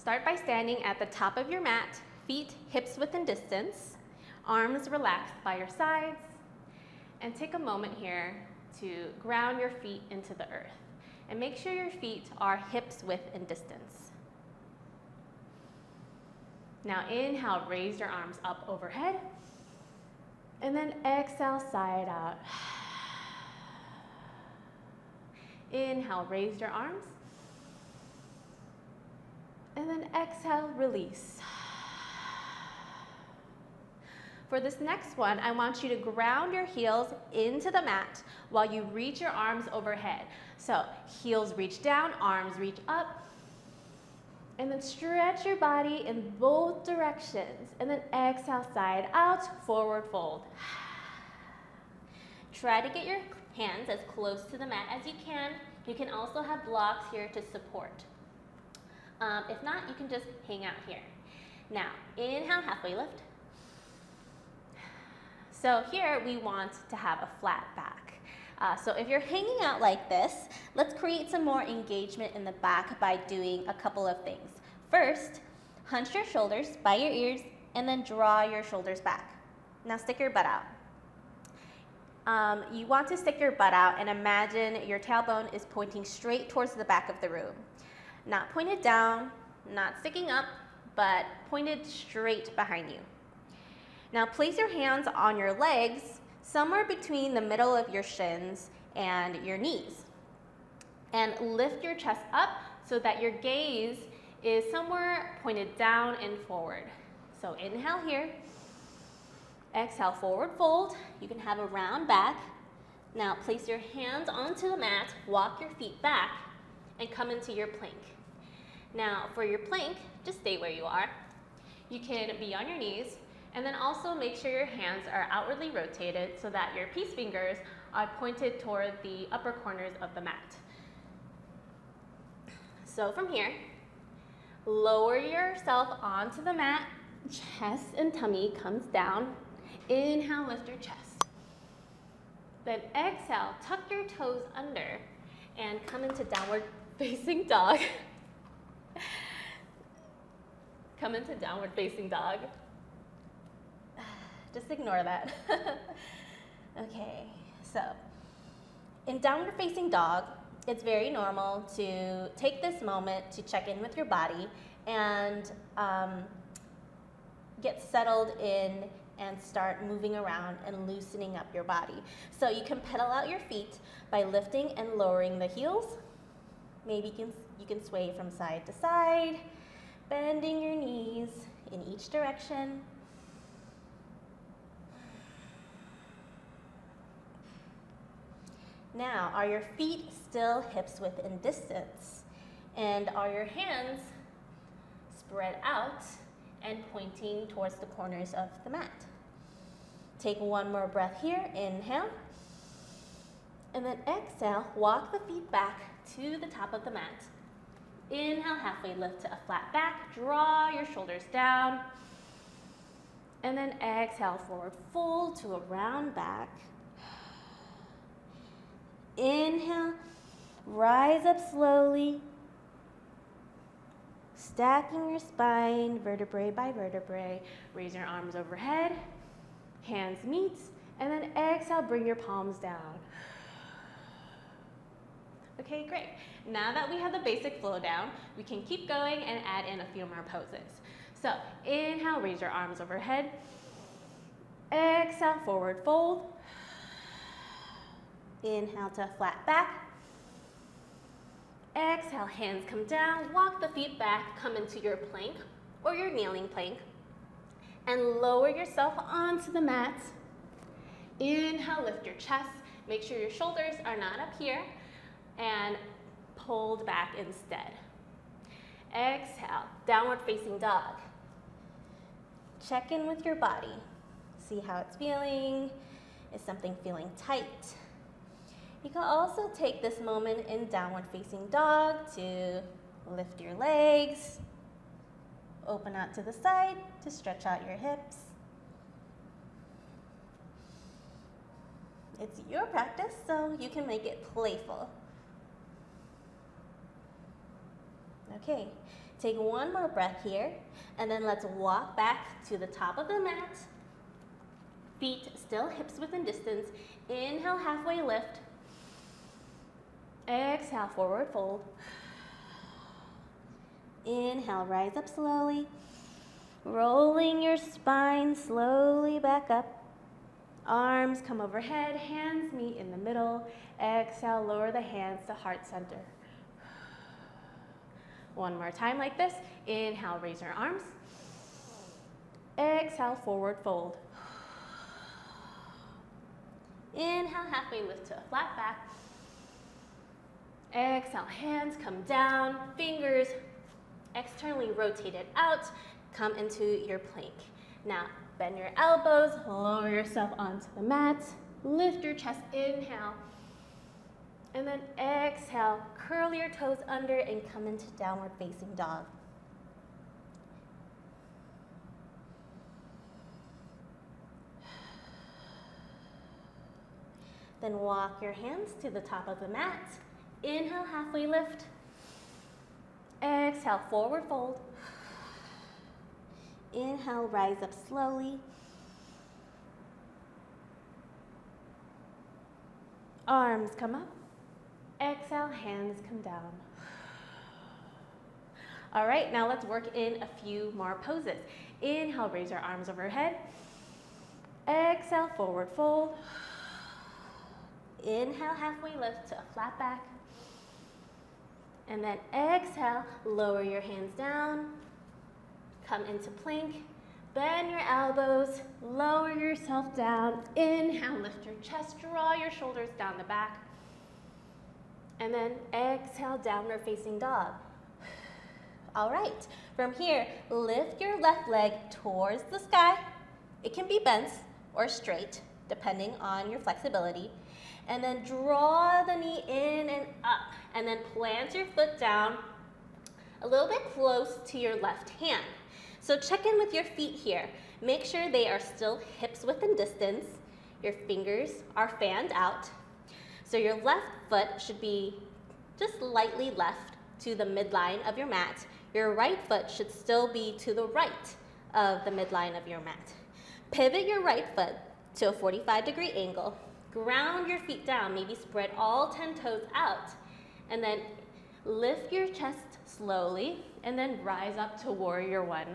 Start by standing at the top of your mat, feet hips within distance, arms relaxed by your sides, and take a moment here to ground your feet into the earth. And make sure your feet are hips width in distance. Now inhale, raise your arms up overhead, and then exhale, side out. Inhale, raise your arms, and then exhale, release. For this next one, I want you to ground your heels into the mat while you reach your arms overhead. So heels reach down, arms reach up, and then stretch your body in both directions. And then exhale, side out, forward fold. Try to get your hands as close to the mat as you can. You can also have blocks here to support. If not, you can just hang out here. Now, inhale, halfway lift. So here we want to have a flat back. So if you're hanging out like this, let's create some more engagement in the back by doing a couple of things. First, hunch your shoulders by your ears and then draw your shoulders back. Now stick your butt out. You want to stick your butt out and imagine your tailbone is pointing straight towards the back of the room. Not pointed down, not sticking up, but pointed straight behind you. Now place your hands on your legs, somewhere between the middle of your shins and your knees. And lift your chest up so that your gaze is somewhere pointed down and forward. So inhale here, exhale, forward fold. You can have a round back. Now place your hands onto the mat, walk your feet back, and come into your plank. Now for your plank, just stay where you are. You can be on your knees, and then also make sure your hands are outwardly rotated so that your peace fingers are pointed toward the upper corners of the mat. So from here, lower yourself onto the mat, chest and tummy comes down. Inhale, lift your chest. Then exhale, tuck your toes under and come into downward facing dog. Come into downward facing dog. Just ignore that. Okay, so in downward facing dog, it's very normal to take this moment to check in with your body and get settled in and start moving around and loosening up your body. So you can pedal out your feet by lifting and lowering the heels. Maybe you can sway from side to side, bending your knees in each direction. Now, are your feet still hips within distance? And are your hands spread out and pointing towards the corners of the mat? Take one more breath here, inhale. And then exhale, walk the feet back to the top of the mat. Inhale, halfway lift to a flat back, draw your shoulders down. And then exhale, forward fold to a round back. Inhale, rise up slowly, stacking your spine, vertebrae by vertebrae. Raise your arms overhead, hands meet, and then exhale, bring your palms down. Okay, great. Now that we have the basic flow down, we can keep going and add in a few more poses. So inhale, raise your arms overhead. Exhale, forward fold. Inhale to a flat back. Exhale, hands come down, walk the feet back, come into your plank or your kneeling plank, and lower yourself onto the mat. Inhale, lift your chest. Make sure your shoulders are not up here and pulled back instead. Exhale, downward facing dog. Check in with your body. See how it's feeling. Is something feeling tight? You can also take this moment in downward facing dog to lift your legs, open out to the side to stretch out your hips. It's your practice, so you can make it playful. Okay, take one more breath here, and then let's walk back to the top of the mat. Feet still hips within distance. Inhale, halfway lift. Exhale, forward fold. Inhale, rise up slowly. Rolling your spine slowly back up. Arms come overhead, hands meet in the middle. Exhale, lower the hands to heart center. One more time like this. Inhale, raise your arms. Exhale, forward fold. Inhale, halfway lift to a flat back. Exhale, hands come down, fingers externally rotated out, come into your plank. Now, bend your elbows, lower yourself onto the mat, lift your chest, inhale, and then exhale, curl your toes under and come into downward facing dog. Then walk your hands to the top of the mat. Inhale, halfway lift. Exhale, forward fold. Inhale, rise up slowly. Arms come up. Exhale, hands come down. All right, now let's work in a few more poses. Inhale, raise your arms overhead. Exhale, forward fold. Inhale, halfway lift to a flat back. And then exhale, lower your hands down. Come into plank. Bend your elbows, lower yourself down. Inhale, lift your chest, draw your shoulders down the back. And then exhale, downward facing dog. All right, from here, lift your left leg towards the sky. It can be bent or straight, depending on your flexibility. And then draw the knee in and up, and then plant your foot down a little bit close to your left hand. So check in with your feet here. Make sure they are still hips within distance. Your fingers are fanned out. So your left foot should be just lightly left to the midline of your mat. Your right foot should still be to the right of the midline of your mat. Pivot your right foot to a 45-degree angle. Ground your feet down, maybe spread all 10 toes out, and then lift your chest slowly, and then rise up to warrior one.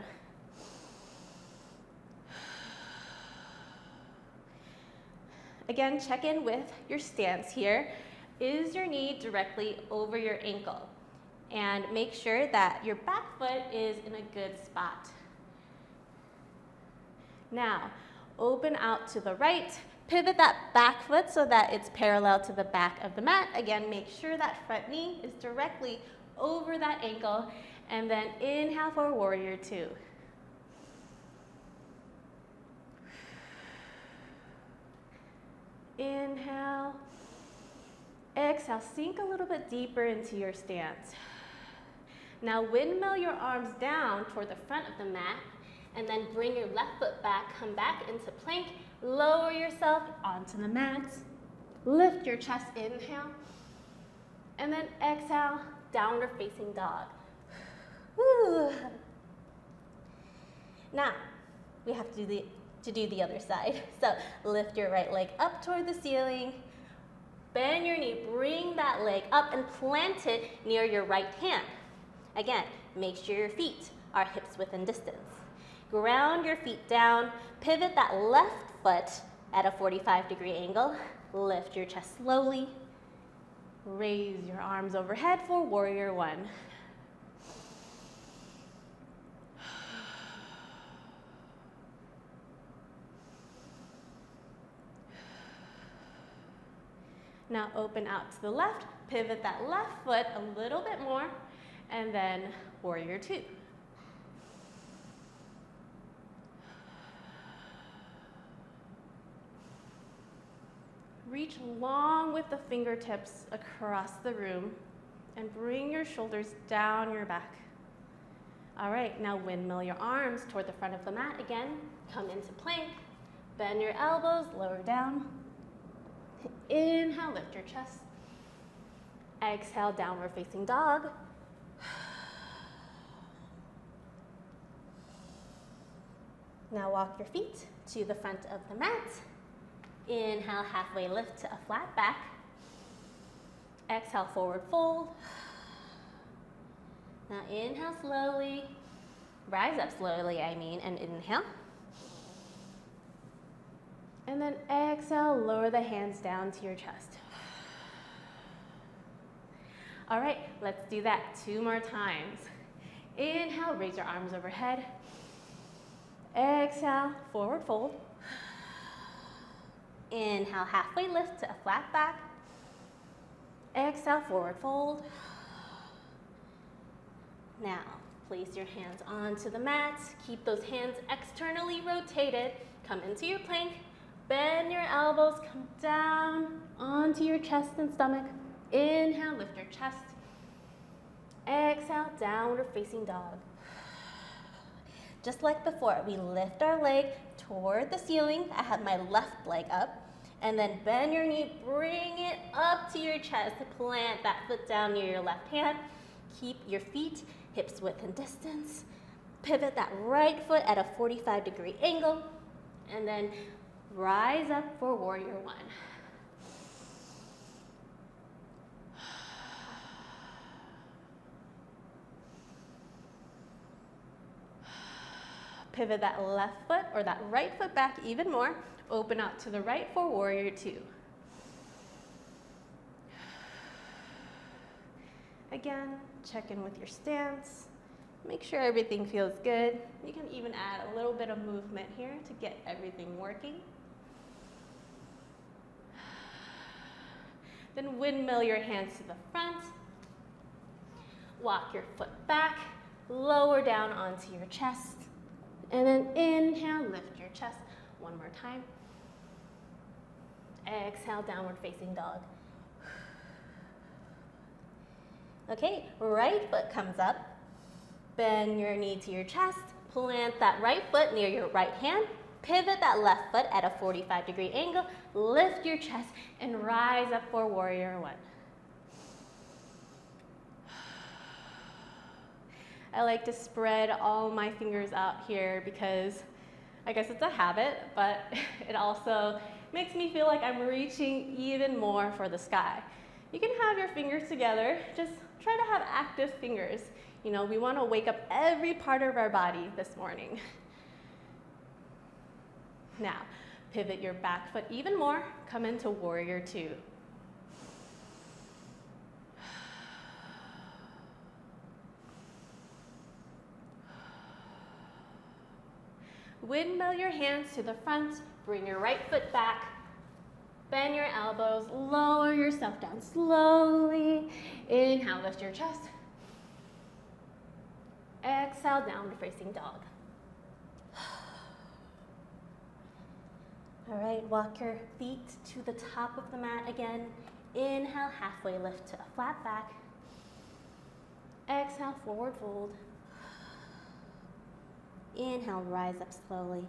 Again, check in with your stance here. Is your knee directly over your ankle? And make sure that your back foot is in a good spot. Now, open out to the right. Pivot that back foot so that it's parallel to the back of the mat. Again, make sure that front knee is directly over that ankle. And then inhale for warrior two. Inhale. Exhale, sink a little bit deeper into your stance. Now windmill your arms down toward the front of the mat, and then bring your left foot back, come back into plank. Lower yourself onto the mat. Lift your chest, inhale. And then exhale, downward facing dog. Woo. Now, we have to do the other side. So lift your right leg up toward the ceiling. Bend your knee, bring that leg up and plant it near your right hand. Again, make sure your feet are hips within distance. Ground your feet down, pivot that left foot at a 45-degree angle. Lift your chest slowly. Raise your arms overhead for warrior one. Now open out to the left, pivot that left foot a little bit more, and then warrior two. Reach long with the fingertips across the room and bring your shoulders down your back. All right, now windmill your arms toward the front of the mat again. Come into plank, bend your elbows, lower down. Inhale, lift your chest. Exhale, downward facing dog. Now walk your feet to the front of the mat. Inhale, halfway lift to a flat back. Exhale, forward fold. Now inhale slowly, rise up slowly, and inhale. And then exhale, lower the hands down to your chest. All right, let's do that 2 more times. Inhale, raise your arms overhead. Exhale, forward fold. Inhale, halfway lift to a flat back. Exhale, forward fold. Now, place your hands onto the mat. Keep those hands externally rotated. Come into your plank. Bend your elbows, come down onto your chest and stomach. Inhale, lift your chest. Exhale, downward facing dog. Just like before, we lift our leg toward the ceiling. I have my left leg up. And then bend your knee, bring it up to your chest. Plant that foot down near your left hand. Keep your feet hips width and distance. Pivot that right foot at a 45-degree angle. And then rise up for warrior 1. Pivot that left foot or that right foot back even more. Open out to the right for warrior 2. Again, check in with your stance. Make sure everything feels good. You can even add a little bit of movement here to get everything working. Then windmill your hands to the front. Walk your foot back, lower down onto your chest. And then inhale, lift your chest. 1 more time. Exhale, downward facing dog. Okay, right foot comes up. Bend your knee to your chest. Plant that right foot near your right hand. Pivot that left foot at a 45-degree angle. Lift your chest and rise up for warrior 1. I like to spread all my fingers out here because I guess it's a habit, but it also makes me feel like I'm reaching even more for the sky. You can have your fingers together. Just try to have active fingers. You know, we want to wake up every part of our body this morning. Now, pivot your back foot even more. Come into warrior 2. Windmill your hands to the front. Bring your right foot back. Bend your elbows. Lower yourself down slowly. Inhale, lift your chest. Exhale, downward facing dog. All right, walk your feet to the top of the mat again. Inhale, halfway lift to a flat back. Exhale, forward fold. Inhale, rise up slowly.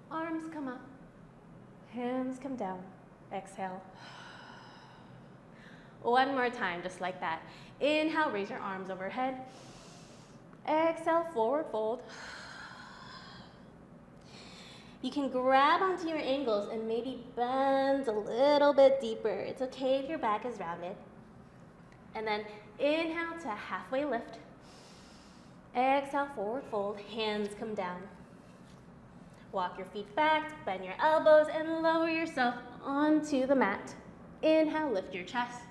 Arms come up, hands come down. Exhale. 1 more time, just like that. Inhale, raise your arms overhead. Exhale, forward fold. You can grab onto your ankles and maybe bend a little bit deeper. It's okay if your back is rounded. And then inhale to halfway lift. Exhale, forward fold, hands come down. Walk your feet back, bend your elbows, and lower yourself onto the mat. Inhale, lift your chest.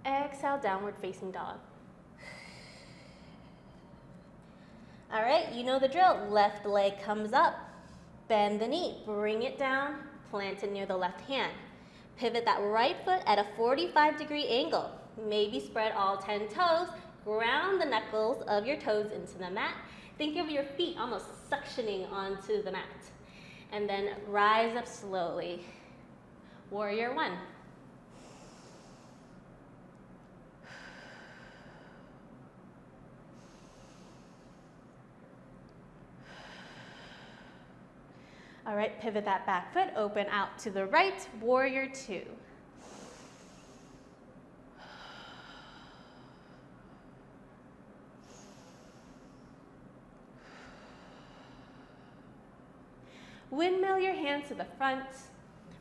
Exhale, downward facing dog. All right, you know the drill. Left leg comes up. Bend the knee, bring it down, plant it near the left hand. Pivot that right foot at a 45-degree angle. Maybe spread all 10 toes. Ground the knuckles of your toes into the mat. Think of your feet almost suctioning onto the mat. And then rise up slowly. Warrior 1. All right, pivot that back foot, open out to the right, warrior 2. Windmill your hands to the front.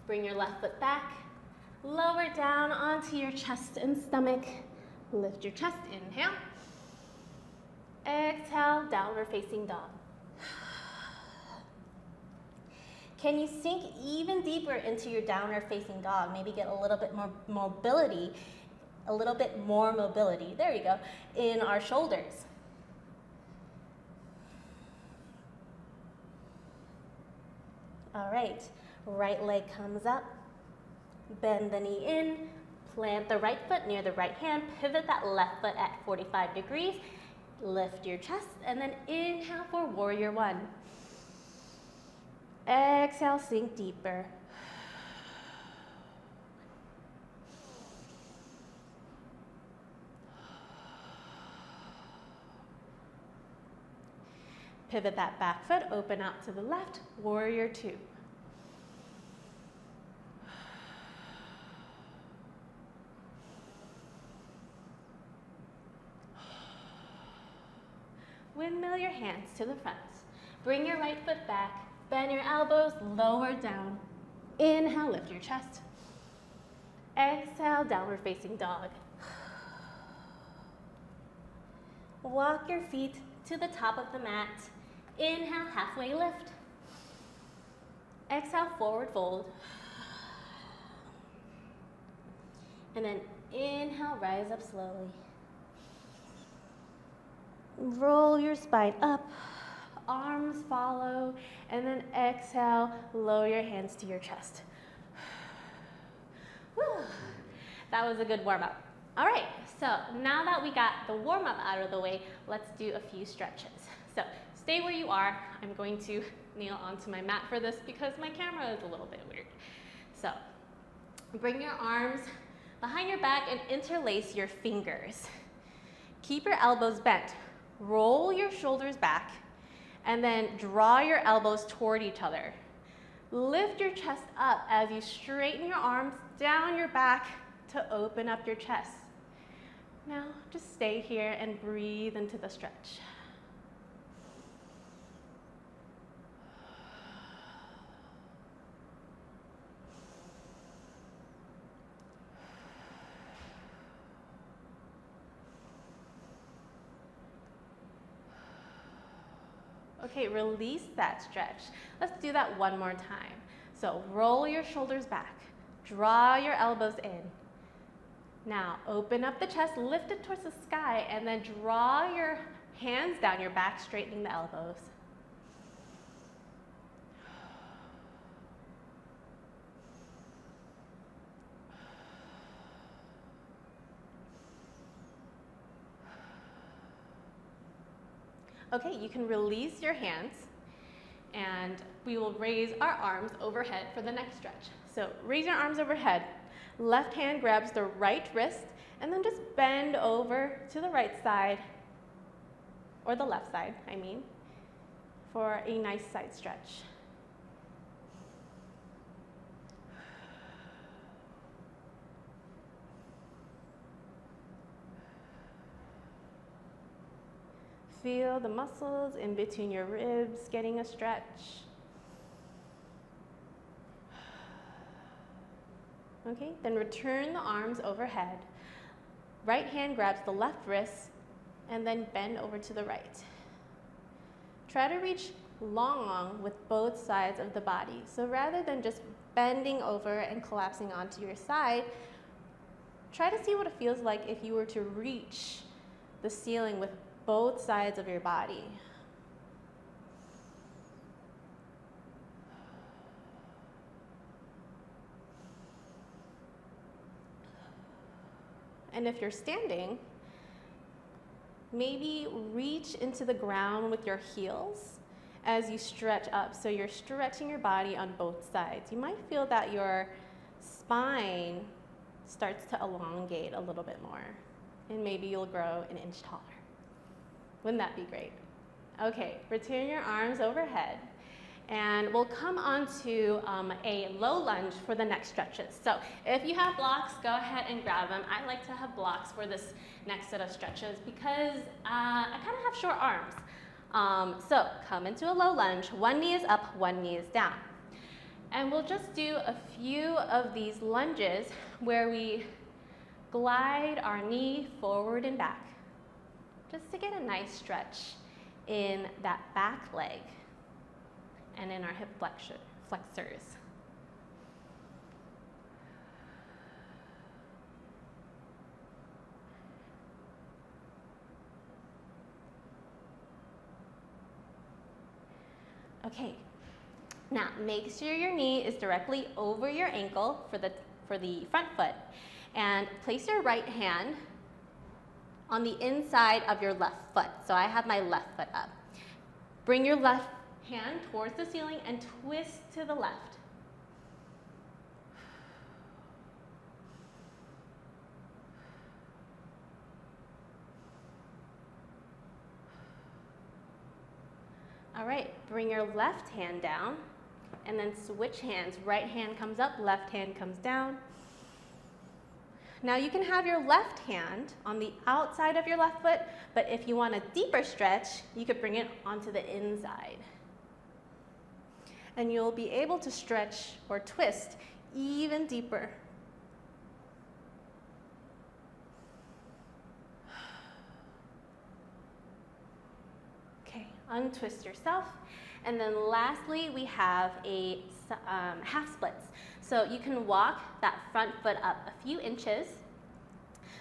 Bring your left foot back. Lower down onto your chest and stomach. Lift your chest, inhale. Exhale, downward facing dog. Can you sink even deeper into your downward facing dog? Maybe get a little bit more mobility, there you go, in our shoulders. All right, right leg comes up, bend the knee in, plant the right foot near the right hand, pivot that left foot at 45 degrees, lift your chest, and then inhale for warrior one. Exhale, sink deeper. Pivot that back foot, open out to the left, warrior two. Windmill your hands to the front. Bring your right foot back, bend your elbows, lower down. Inhale, lift your chest. Exhale, downward facing dog. Walk your feet to the top of the mat. Inhale, halfway lift. Exhale, forward fold. And then inhale, rise up slowly. Roll your spine up, arms follow, and then exhale, lower your hands to your chest. Whew. That was a good warm-up. All right, so now that we got the warm-up out of the way, let's do a few stretches. So stay where you are. I'm going to kneel onto my mat for this because my camera is a little bit weird. So bring your arms behind your back and interlace your fingers. Keep your elbows bent. Roll your shoulders back and then draw your elbows toward each other. Lift your chest up as you straighten your arms down your back to open up your chest. Now just stay here and breathe into the stretch. Okay, release that stretch. Let's do that one more time. So roll your shoulders back, draw your elbows in. Now open up the chest, lift it towards the sky, and then draw your hands down your back, straightening the elbows. Okay, you can release your hands and we will raise our arms overhead for the next stretch. So raise your arms overhead. Left hand grabs the right wrist and then just bend over to the right side, or the left side, I mean, for a nice side stretch. Feel the muscles in between your ribs getting a stretch. Okay, then return the arms overhead. Right hand grabs the left wrist and then bend over to the right. Try to reach long with both sides of the body. So rather than just bending over and collapsing onto your side, try to see what it feels like if you were to reach the ceiling with both sides of your body. And if you're standing, maybe reach into the ground with your heels as you stretch up. So you're stretching your body on both sides. You might feel that your spine starts to elongate a little bit more, and maybe you'll grow an inch taller. Wouldn't that be great? Okay, return your arms overhead, and we'll come on to a low lunge for the next stretches. So if you have blocks, go ahead and grab them. I like to have blocks for this next set of stretches because I kind of have short arms. So come into a low lunge. One knee is up, one knee is down. And we'll just do a few of these lunges where we glide our knee forward and back, just to get a nice stretch in that back leg and in our hip flexors. Okay, now make sure your knee is directly over your ankle for the front foot, and place your right hand on the inside of your left foot. So I have my left foot up. Bring your left hand towards the ceiling and twist to the left. All right, bring your left hand down and then switch hands. Right hand comes up, left hand comes down. Now you can have your left hand on the outside of your left foot, but if you want a deeper stretch, you could bring it onto the inside. And you'll be able to stretch or twist even deeper. Untwist yourself. And then lastly, we have a half splits. So you can walk that front foot up a few inches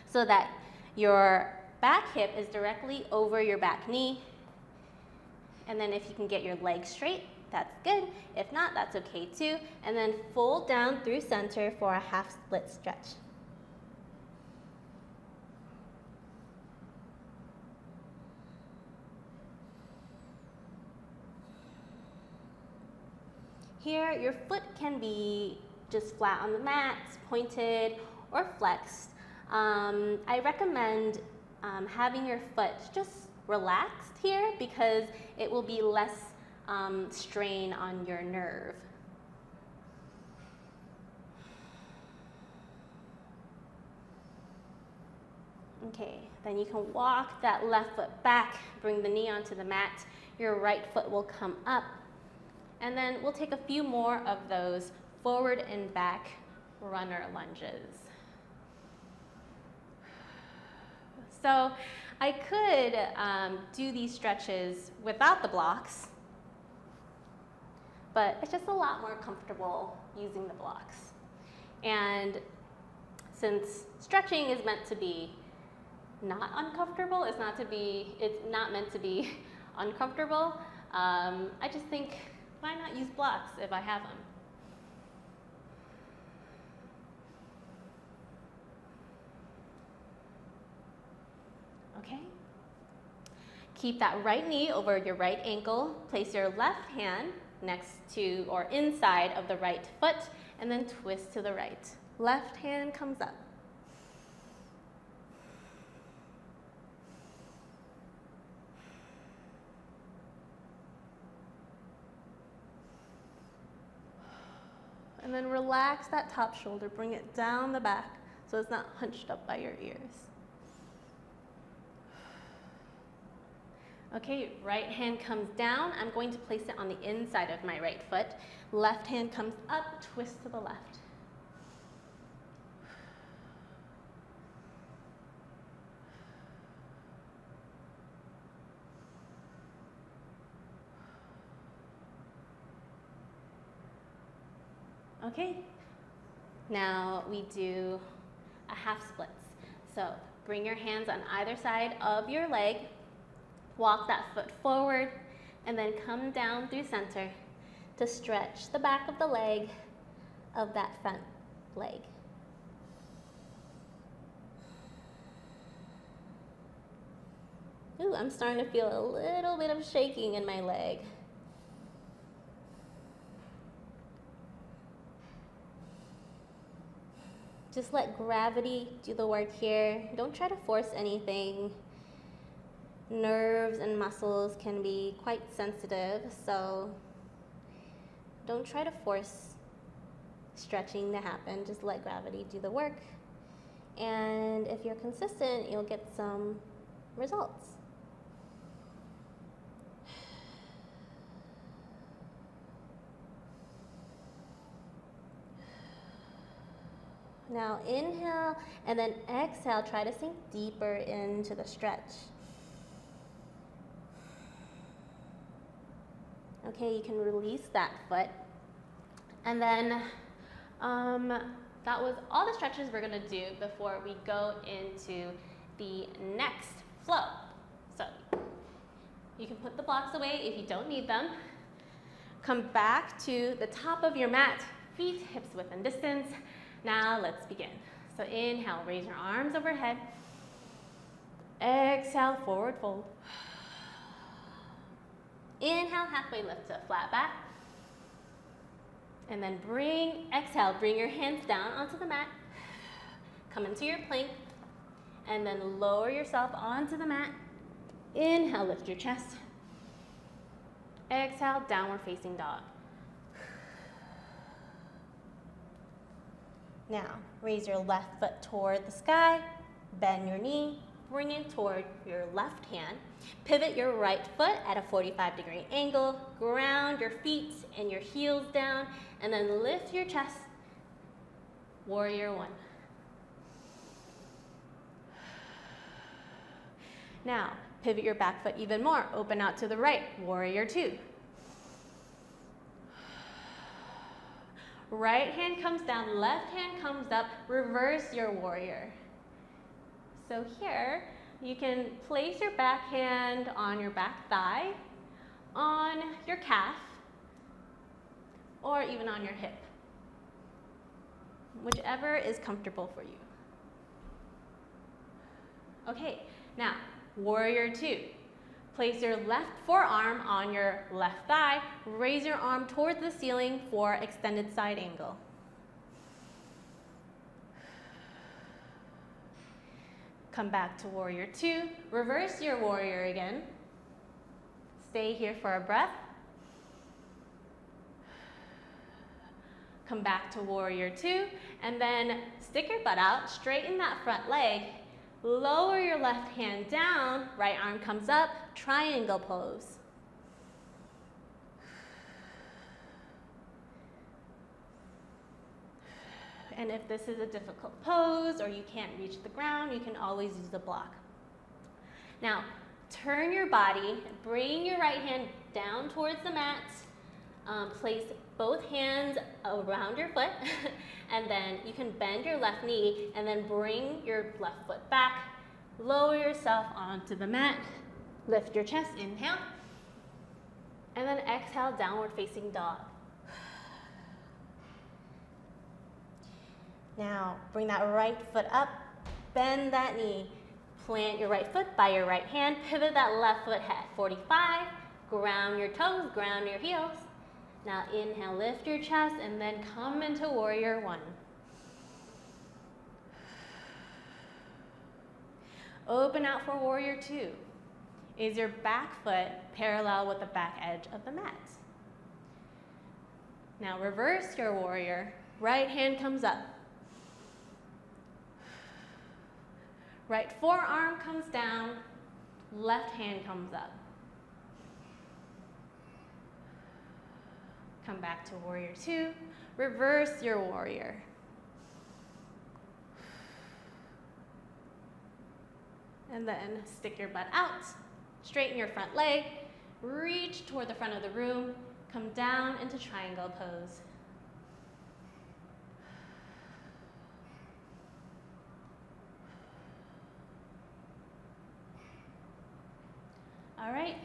so that your back hip is directly over your back knee. And then if you can get your legs straight, that's good. If not, that's okay too. And then fold down through center for a half split stretch. Here, your foot can be just flat on the mat, pointed, or flexed. I recommend having your foot just relaxed here because it will be less strain on your nerve. Okay, then you can walk that left foot back, bring the knee onto the mat. Your right foot will come up. And then we'll take a few more of those forward and back runner lunges. So I could do these stretches without the blocks, but it's just a lot more comfortable using the blocks. And since stretching is meant to be not uncomfortable, it's not meant to be uncomfortable, I just think, why not use blocks if I have them? Okay. Keep that right knee over your right ankle. Place your left hand next to or inside of the right foot and then twist to the right. Left hand comes up. And then relax that top shoulder, bring it down the back so it's not hunched up by your ears. Okay, right hand comes down. I'm going to place it on the inside of my right foot. Left hand comes up, twist to the left. Okay, now we do a half splits. So bring your hands on either side of your leg, walk that foot forward, and then come down through center to stretch the back of the leg of that front leg. Ooh, I'm starting to feel a little bit of shaking in my leg. Just let gravity do the work here. Don't try to force anything. Nerves and muscles can be quite sensitive, so don't try to force stretching to happen. Just let gravity do the work. And if you're consistent, you'll get some results. Now inhale, and then exhale, try to sink deeper into the stretch. Okay, you can release that foot. And then that was all the stretches we're gonna do before we go into the next flow. So you can put the blocks away if you don't need them. Come back to the top of your mat, feet hips width and distance. Now let's begin. So inhale, raise your arms overhead. Exhale, forward fold. Inhale, halfway lift to a flat back. And then exhale, bring your hands down onto the mat. Come into your plank. And then lower yourself onto the mat. Inhale, lift your chest. Exhale, downward facing dog. Now, raise your left foot toward the sky, bend your knee, bring it toward your left hand. Pivot your right foot at a 45-degree angle, ground your feet and your heels down, and then lift your chest, warrior one. Now, pivot your back foot even more, open out to the right, warrior two. Right hand comes down, left hand comes up, reverse your warrior. So here, you can place your back hand on your back thigh, on your calf, or even on your hip. Whichever is comfortable for you. Okay, now, warrior two. Place your left forearm on your left thigh. Raise your arm towards the ceiling for extended side angle. Come back to warrior two. Reverse your warrior again. Stay here for a breath. Come back to warrior two, and then stick your butt out, straighten that front leg. Lower your left hand down, right arm comes up, triangle pose. And if this is a difficult pose or you can't reach the ground, you can always use a block. Now, turn your body, bring your right hand down towards the mat, place both hands around your foot, and then you can bend your left knee and then bring your left foot back, lower yourself onto the mat, lift your chest, inhale, and then exhale, downward facing dog. Now, bring that right foot up, bend that knee, plant your right foot by your right hand, pivot that left foot at 45, ground your toes, ground your heels. Now inhale, lift your chest, and then come into warrior one. Open out for warrior two. Is your back foot parallel with the back edge of the mat? Now reverse your warrior. Right hand comes up. Right forearm comes down. Left hand comes up. Come back to warrior two. Reverse your warrior. And then stick your butt out. Straighten your front leg. Reach toward the front of the room. Come down into triangle pose. All right.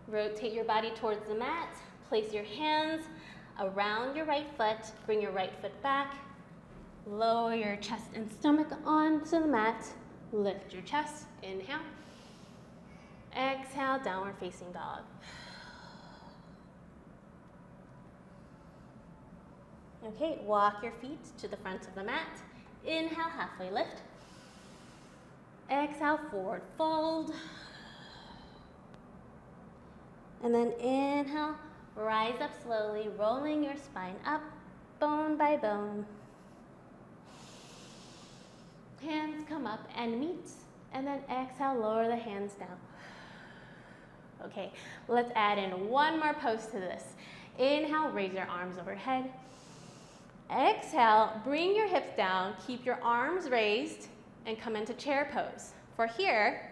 Rotate your body towards the mat. Place your hands around your right foot. Bring your right foot back. Lower your chest and stomach onto the mat. Lift your chest. Inhale. Exhale, downward facing dog. Okay, walk your feet to the front of the mat. Inhale, halfway lift. Exhale, forward fold. And then inhale, rise up slowly, rolling your spine up, bone by bone. Hands come up and meet, and then exhale, lower the hands down. Okay, let's add in one more pose to this. Inhale, raise your arms overhead. Exhale, bring your hips down, keep your arms raised, and come into chair pose. For here,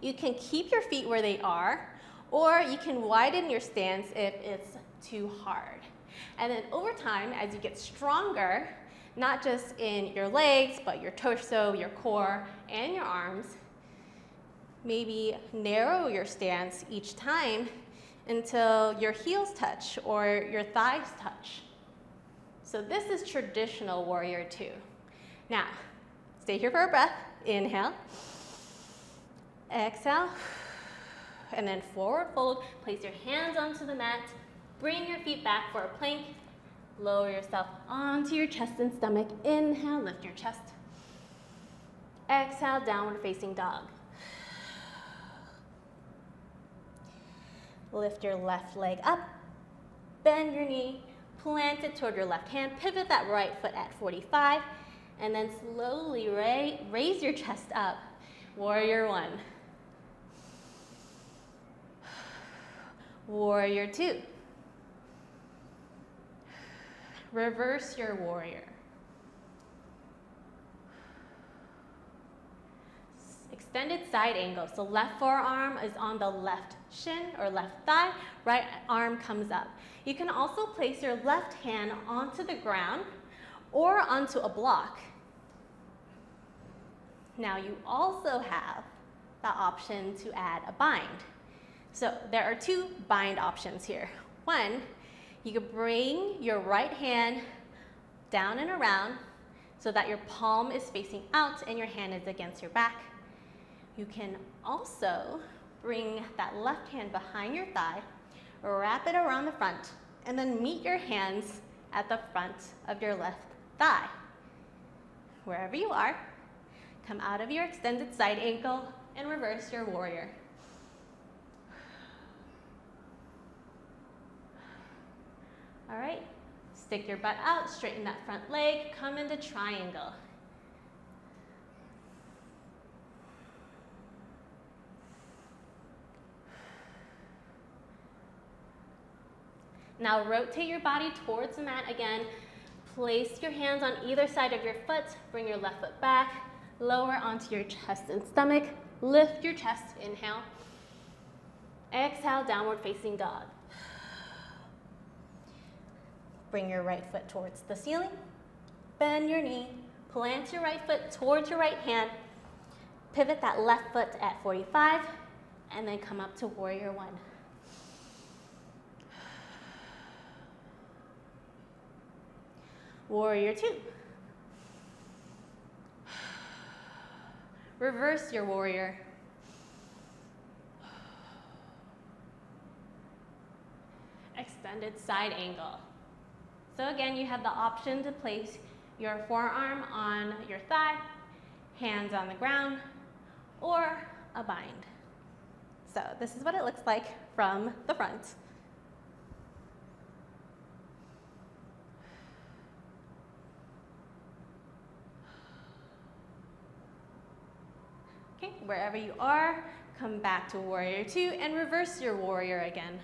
you can keep your feet where they are, or you can widen your stance if it's too hard. And then over time, as you get stronger, not just in your legs, but your torso, your core, and your arms, maybe narrow your stance each time until your heels touch or your thighs touch. So this is traditional warrior 2. Now, stay here for a breath. Inhale. Exhale. And then forward fold. Place your hands onto the mat. Bring your feet back for a plank. Lower yourself onto your chest and stomach. Inhale, lift your chest. Exhale, downward facing dog. Lift your left leg up. Bend your knee. Plant it toward your left hand. Pivot that right foot at 45. And then slowly raise your chest up. Warrior 1. Warrior 2. Reverse your warrior. Extended side angle. So left forearm is on the left shin or left thigh. Right arm comes up. You can also place your left hand onto the ground or onto a block. Now you also have the option to add a bind. So there are 2 bind options here. One, you could bring your right hand down and around so that your palm is facing out and your hand is against your back. You can also bring that left hand behind your thigh, wrap it around the front, and then meet your hands at the front of your left thigh. Wherever you are, come out of your extended side ankle and reverse your warrior. All right, stick your butt out, straighten that front leg, come into triangle. Now rotate your body towards the mat again. Place your hands on either side of your foot. Bring your left foot back. Lower onto your chest and stomach. Lift your chest. Inhale. Exhale, downward facing dog. Bring your right foot towards the ceiling. Bend your knee. Plant your right foot towards your right hand. Pivot that left foot at 45. And then come up to warrior 1. Warrior 2. Reverse your warrior. Extended side angle. So again, you have the option to place your forearm on your thigh, hands on the ground, or a bind. So this is what it looks like from the front. Okay, wherever you are, come back to warrior 2 and reverse your warrior again.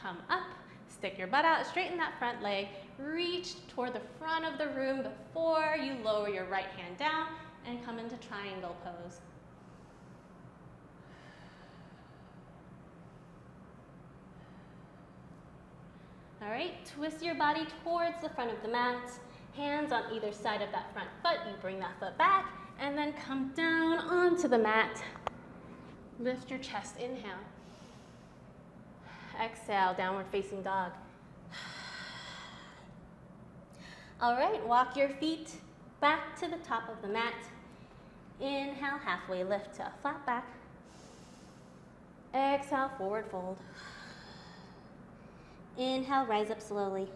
Come up, stick your butt out, straighten that front leg, reach toward the front of the room before you lower your right hand down and come into triangle pose. All right, twist your body towards the front of the mat, hands on either side of that front foot. You bring that foot back and then come down onto the mat. Lift your chest, inhale. Exhale, downward facing dog. All right, walk your feet back to the top of the mat. Inhale, halfway lift to a flat back. Exhale, forward fold. Inhale, rise up slowly.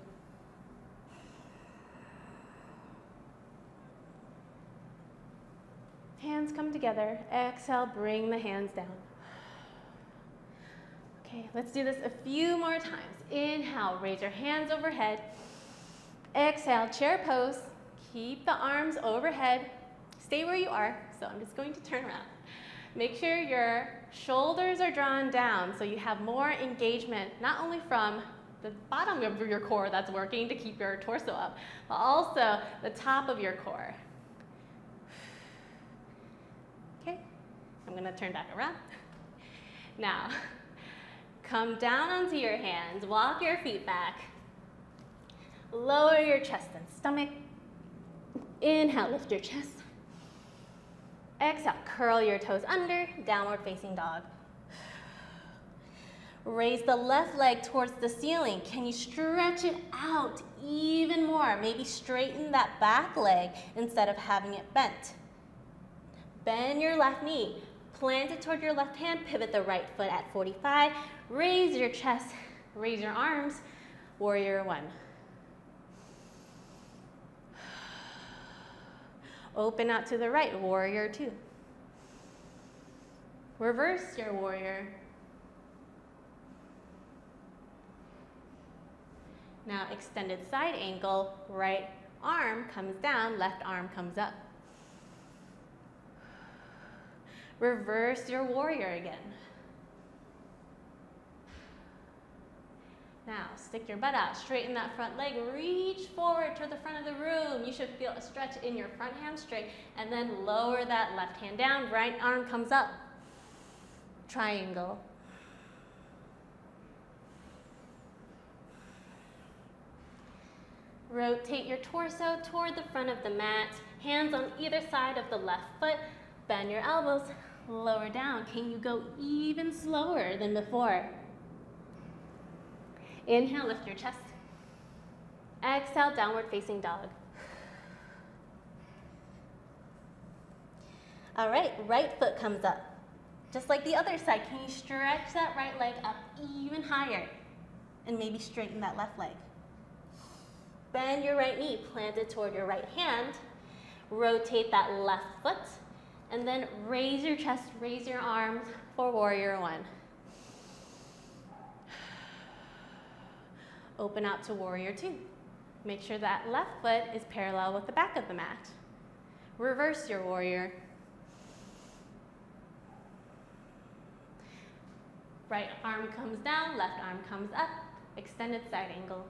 Hands come together. Exhale, bring the hands down. Okay, let's do this a few more times. Inhale, raise your hands overhead. Exhale, chair pose. Keep the arms overhead. Stay where you are, so I'm just going to turn around. Make sure your shoulders are drawn down so you have more engagement, not only from the bottom of your core that's working to keep your torso up, but also the top of your core. Okay, I'm gonna turn back around. Now, come down onto your hands, walk your feet back, lower your chest and stomach. Inhale, lift your chest. Exhale, curl your toes under, downward facing dog. Raise the left leg towards the ceiling. Can you stretch it out even more? Maybe straighten that back leg instead of having it bent. Bend your left knee, plant it toward your left hand, pivot the right foot at 45, raise your chest, raise your arms, warrior one. Open out to the right, warrior two. Reverse your warrior. Now extended side angle, right arm comes down, left arm comes up. Reverse your warrior again. Now, stick your butt out, straighten that front leg, reach forward to the front of the room. You should feel a stretch in your front hamstring, and then lower that left hand down, right arm comes up. Triangle. Rotate your torso toward the front of the mat, hands on either side of the left foot, bend your elbows, lower down. Can you go even slower than before? Inhale, lift your chest. Exhale, downward facing dog. All right, right foot comes up. Just like the other side, can you stretch that right leg up even higher? And maybe straighten that left leg. Bend your right knee, plant it toward your right hand. Rotate that left foot. And then raise your chest, raise your arms for warrior one. Open out to warrior two. Make sure that left foot is parallel with the back of the mat. Reverse your warrior. Right arm comes down, left arm comes up, extended side angle.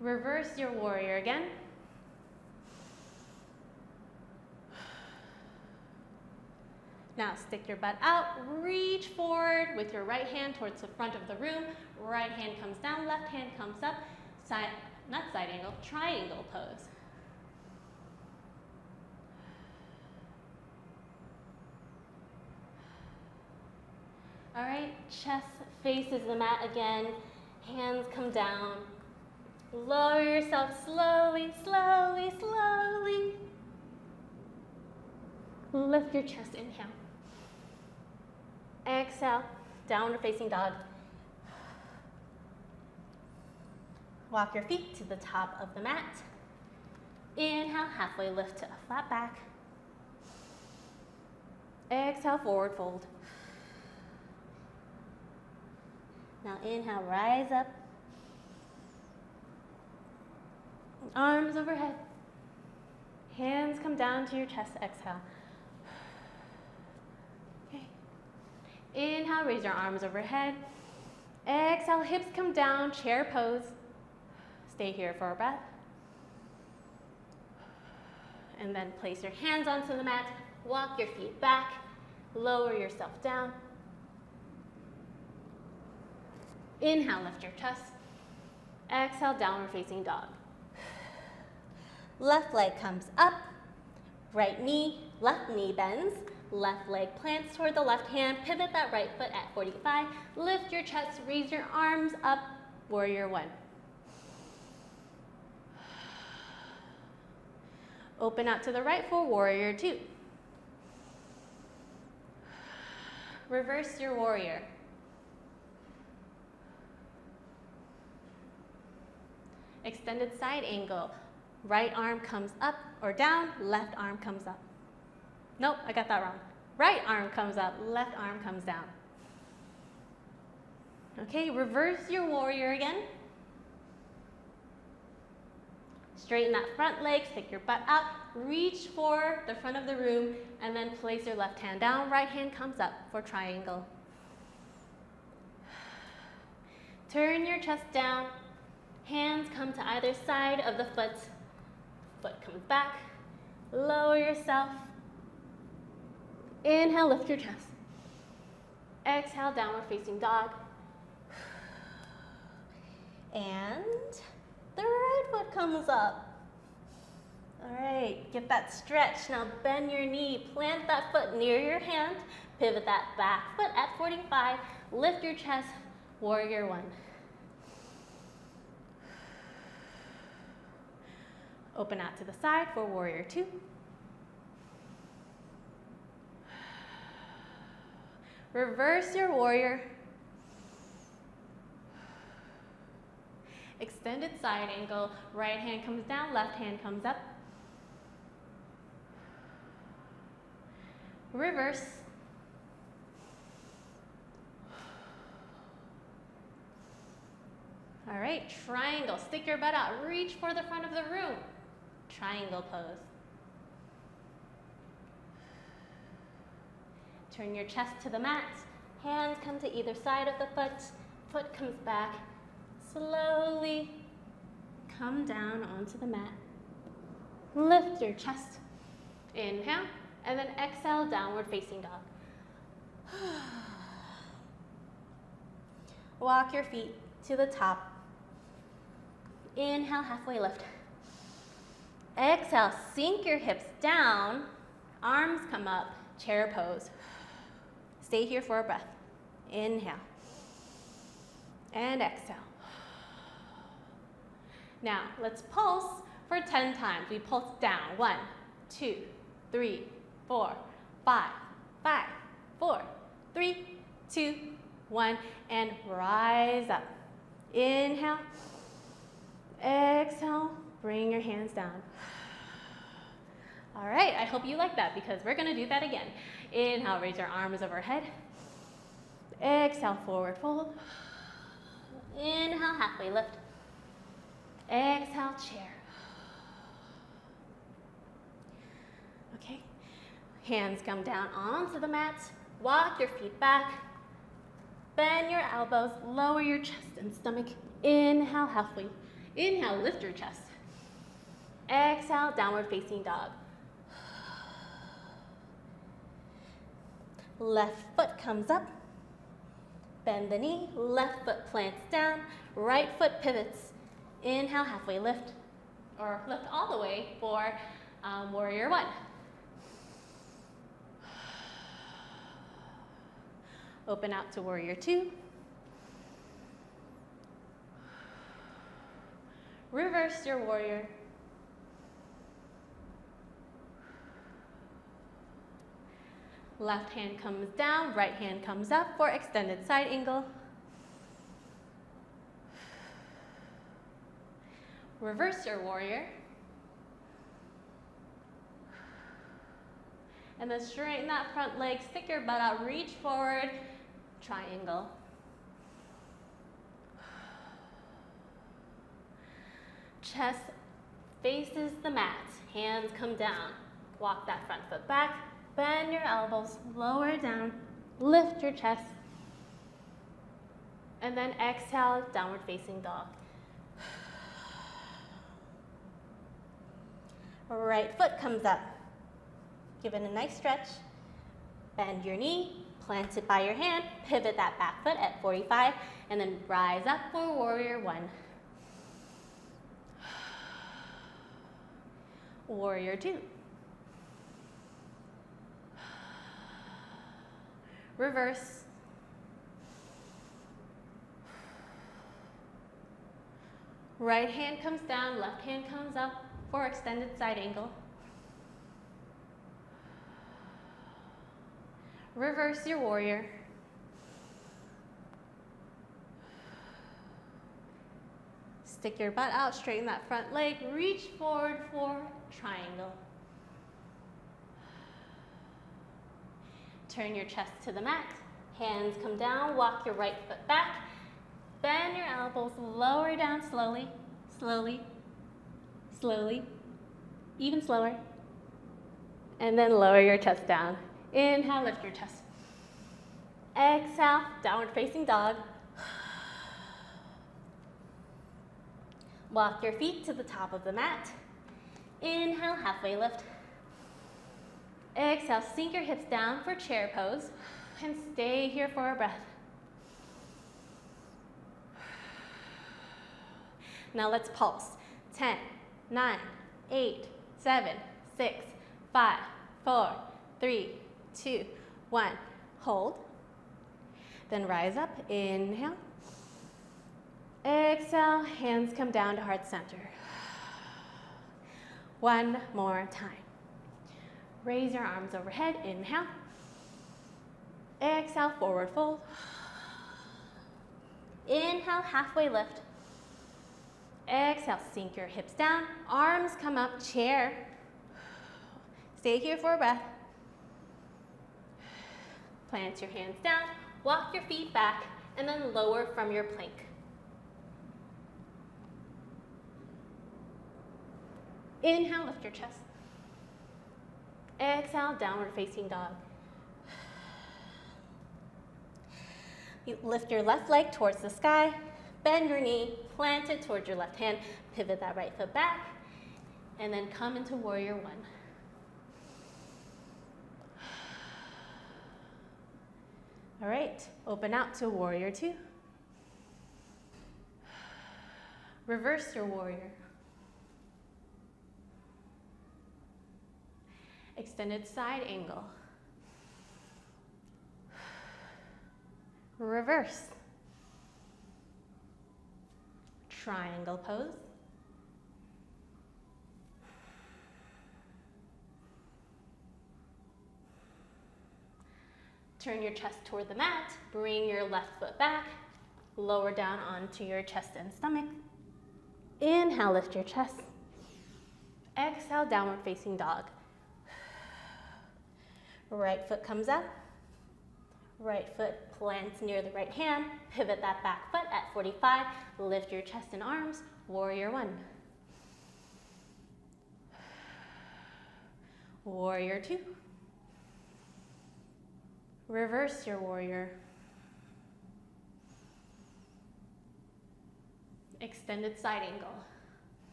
Reverse your warrior again. Now stick your butt out, reach forward with your right hand towards the front of the room. Right hand comes down, left hand comes up. Side, not side angle, triangle pose. All right, chest faces the mat again. Hands come down. Lower yourself slowly, slowly, slowly. Lift your chest, inhale. Exhale, downward facing dog. Walk your feet to the top of the mat. Inhale, halfway lift to a flat back. Exhale, forward fold. Now inhale, rise up. Arms overhead. Hands come down to your chest, exhale. Inhale, raise your arms overhead. Exhale, hips come down, chair pose. Stay here for a breath. And then place your hands onto the mat, walk your feet back, lower yourself down. Inhale, lift your chest. Exhale, downward facing dog. Left leg comes up, right knee, left knee bends. Left leg plants toward the left hand, pivot that right foot at 45, lift your chest, raise your arms up, warrior one. Open out to the right for warrior two. Reverse your warrior. Extended side angle. Right arm comes up or down, left arm comes up. Nope, I got that wrong. Right arm comes up, left arm comes down. Okay, reverse your warrior again. Straighten that front leg, stick your butt out, reach for the front of the room, and then place your left hand down, right hand comes up for triangle. Turn your chest down, hands come to either side of the foot. Foot comes back, lower yourself. Inhale, lift your chest. Exhale, downward facing dog. And the right foot comes up. All right, get that stretch. Now bend your knee, plant that foot near your hand, pivot that back foot at 45, lift your chest, warrior one. Open out to the side for warrior two. Reverse your warrior. Extended side angle, right hand comes down, left hand comes up. Reverse. All right, triangle, stick your butt out, reach for the front of the room. Triangle pose. Turn your chest to the mat, hands come to either side of the foot, foot comes back. Slowly come down onto the mat. Lift your chest. Inhale, and then exhale, downward facing dog. Walk your feet to the top. Inhale, halfway lift. Exhale, sink your hips down, arms come up, chair pose. Stay here for a breath. Inhale. And exhale. Now, let's pulse for 10 times. We pulse down. 1, 2, 3, 4, 5, 5, 4, 3, 2, 1, and rise up. Inhale. Exhale. Bring your hands down. All right, I hope you like that because we're going to do that again. Inhale, raise your arms overhead. Exhale, forward fold. Inhale, halfway lift. Exhale, chair. Okay, hands come down onto the mat. Walk your feet back. Bend your elbows, lower your chest and stomach. Inhale, halfway. Inhale, lift your chest. Exhale, downward facing dog. Left foot comes up. Bend the knee, left foot plants down, right foot pivots. Inhale, halfway lift, or lift all the way for warrior one. Open out to warrior two. Reverse your warrior. Left hand comes down, right hand comes up for extended side angle. Reverse your warrior. And then straighten that front leg, stick your butt out, reach forward, triangle. Chest faces the mat, hands come down. Walk that front foot back, bend your elbows, lower down, lift your chest. And then exhale, downward facing dog. Right foot comes up. Give it a nice stretch. Bend your knee, plant it by your hand, pivot that back foot at 45, and then rise up for warrior one. Warrior two. Reverse. Right hand comes down, left hand comes up for extended side angle. Reverse your warrior. Stick your butt out, straighten that front leg, reach forward for triangle. Turn your chest to the mat, hands come down, walk your right foot back, bend your elbows, lower down slowly, slowly, slowly, even slower. And then lower your chest down. Inhale, lift your chest. Exhale, downward facing dog. Walk your feet to the top of the mat. Inhale, halfway lift. Exhale, sink your hips down for chair pose and stay here for a breath. Now let's pulse. 10, 9, 8, 7, 6, 5, 4, 3, 2, 1. Hold. Then rise up. Inhale. Exhale, hands come down to heart center. One more time. Raise your arms overhead. Inhale. Exhale, forward fold. Inhale, halfway lift. Exhale, sink your hips down. Arms come up, chair. Stay here for a breath. Plant your hands down. Walk your feet back and then lower from your plank. Inhale, lift your chest. Exhale, downward facing dog. You lift your left leg towards the sky, bend your knee, plant it towards your left hand, pivot that right foot back, and then come into warrior one. All right, open out to warrior two. Reverse your warrior. Extended side angle. Reverse. Triangle pose. Turn your chest toward the mat. Bring your left foot back. Lower down onto your chest and stomach. Inhale, lift your chest. Exhale, downward facing dog. Right foot comes up. Right foot plants near the right hand. Pivot that back foot at 45. Lift your chest and arms. Warrior one. Warrior two. Reverse your warrior. Extended side angle.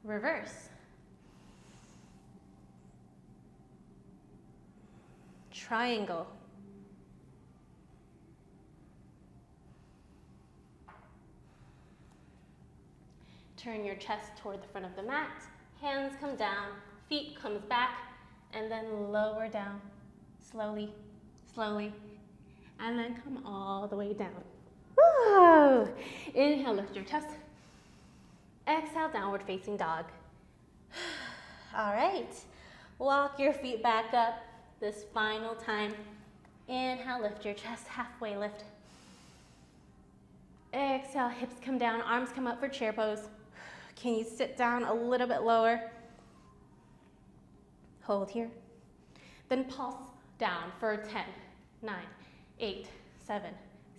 Reverse. Triangle. Turn your chest toward the front of the mat. Hands come down, feet comes back, and then lower down, slowly, slowly, and then come all the way down. Woo! Inhale, lift your chest. Exhale, downward facing dog. All right, walk your feet back up. This final time, inhale, lift your chest, halfway lift. Exhale, hips come down, arms come up for chair pose. Can you sit down a little bit lower? Hold here. Then pulse down for 10, 9, 8, 7,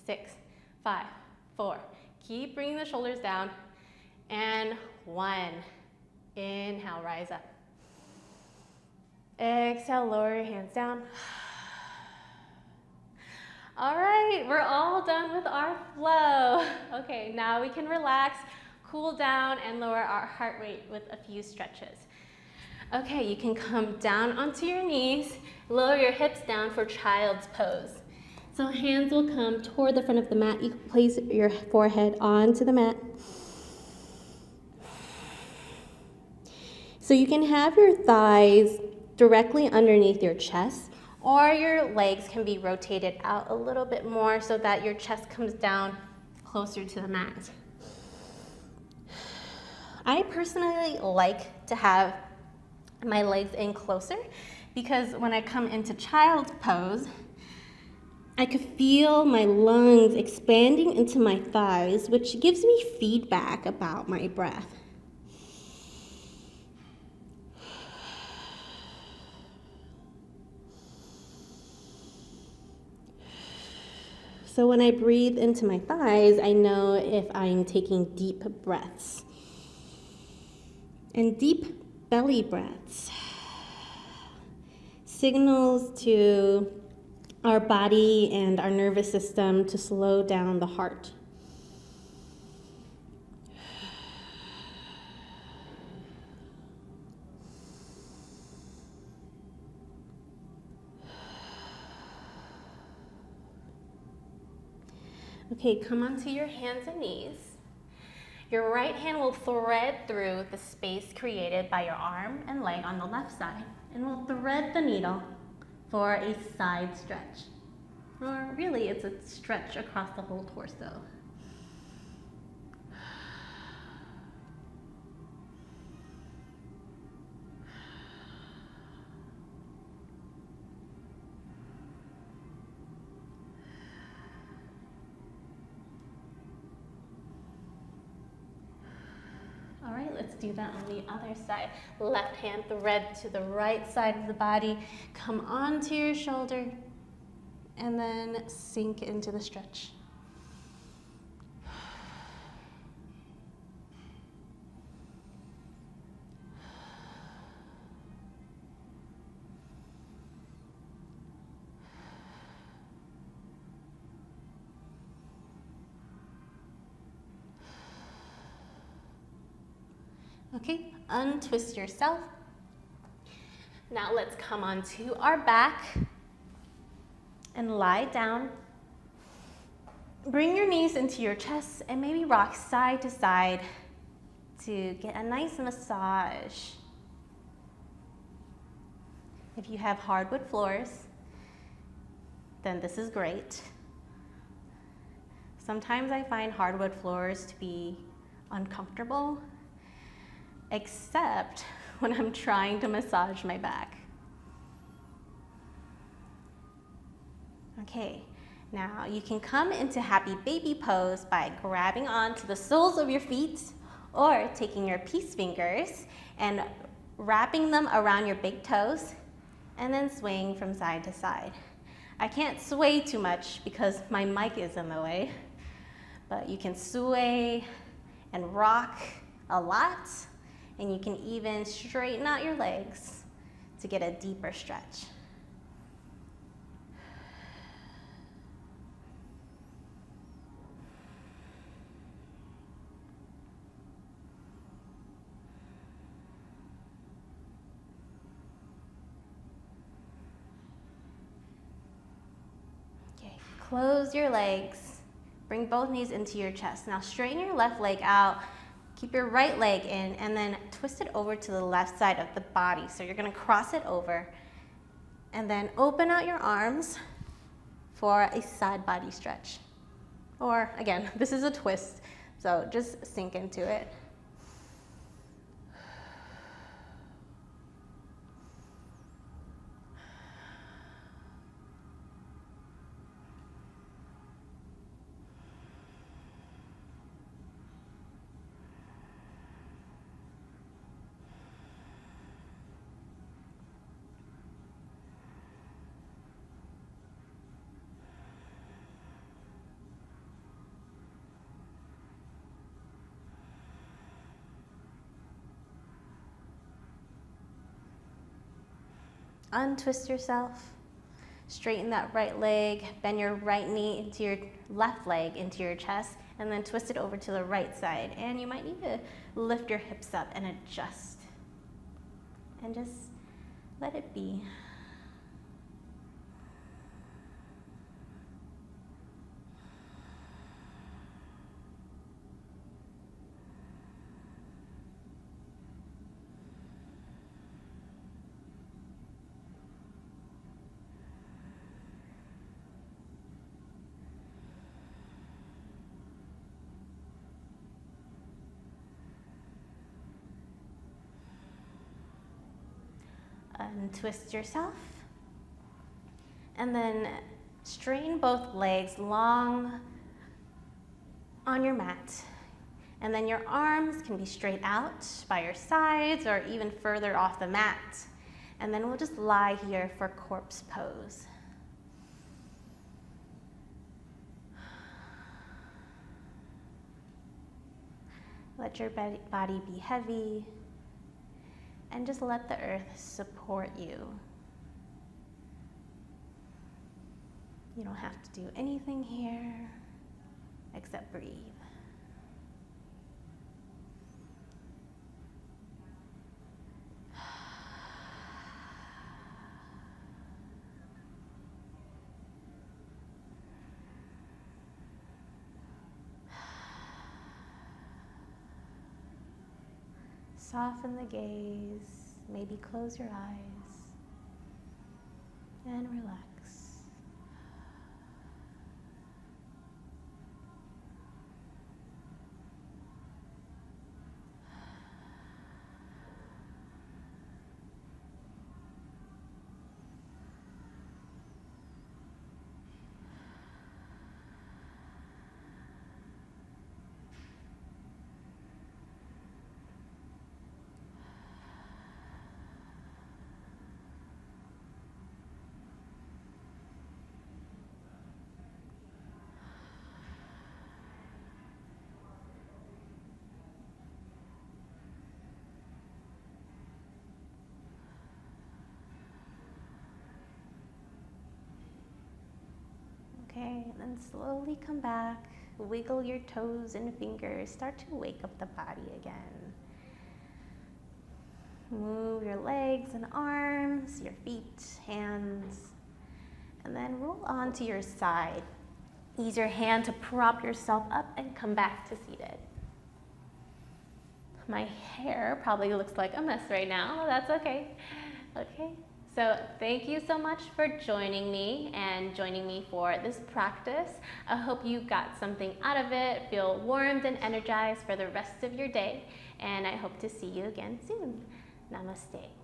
6, 5, 4. Keep bringing the shoulders down. And 1. Inhale, rise up. Exhale, lower your hands down. All right, we're all done with our flow. Okay, now we can relax, cool down, and lower our heart rate with a few stretches. Okay, you can come down onto your knees, lower your hips down for child's pose. So hands will come toward the front of the mat. You can place your forehead onto the mat. So you can have your thighs directly underneath your chest, or your legs can be rotated out a little bit more so that your chest comes down closer to the mat. I personally like to have my legs in closer because when I come into child's pose, I could feel my lungs expanding into my thighs, which gives me feedback about my breath. So when I breathe into my thighs, I know if I'm taking deep breaths. And deep belly breaths signals to our body and our nervous system to slow down the heart. Okay, come onto your hands and knees. Your right hand will thread through the space created by your arm and leg on the left side, and we'll thread the needle for a side stretch. Or really, it's a stretch across the whole torso. All right, let's do that on the other side. Left hand thread to the right side of the body. Come onto your shoulder and then sink into the stretch. Okay, untwist yourself. Now let's come onto our back and lie down. Bring your knees into your chest and maybe rock side to side to get a nice massage. If you have hardwood floors, then this is great. Sometimes I find hardwood floors to be uncomfortable, except when I'm trying to massage my back. Okay, now you can come into happy baby pose by grabbing onto the soles of your feet or taking your peace fingers and wrapping them around your big toes and then swaying from side to side. I can't sway too much because my mic is in the way, but you can sway and rock a lot. And you can even straighten out your legs to get a deeper stretch. Okay, close your legs. Bring both knees into your chest. Now straighten your left leg out. Keep your right leg in and then twist it over to the left side of the body. So you're gonna cross it over and then open out your arms for a side body stretch. Or again, this is a twist, so just sink into it. Untwist yourself, straighten that right leg, bend your right knee into your left leg into your chest, and then twist it over to the right side. And you might need to lift your hips up and adjust. And just let it be. Untwist yourself, and then straighten both legs long on your mat. And then your arms can be straight out by your sides or even further off the mat. And then we'll just lie here for corpse pose. Let your body be heavy, and just let the earth support you. You don't have to do anything here except breathe. Soften the gaze, maybe close your eyes, and relax. Okay, and then slowly come back, wiggle your toes and fingers, start to wake up the body again. Move your legs and arms, your feet, hands, and then roll onto your side. Use your hand to prop yourself up and come back to seated. My hair probably looks like a mess right now, that's okay. Okay. So thank you so much for joining me for this practice. I hope you got something out of it, feel warmed and energized for the rest of your day, and I hope to see you again soon. Namaste.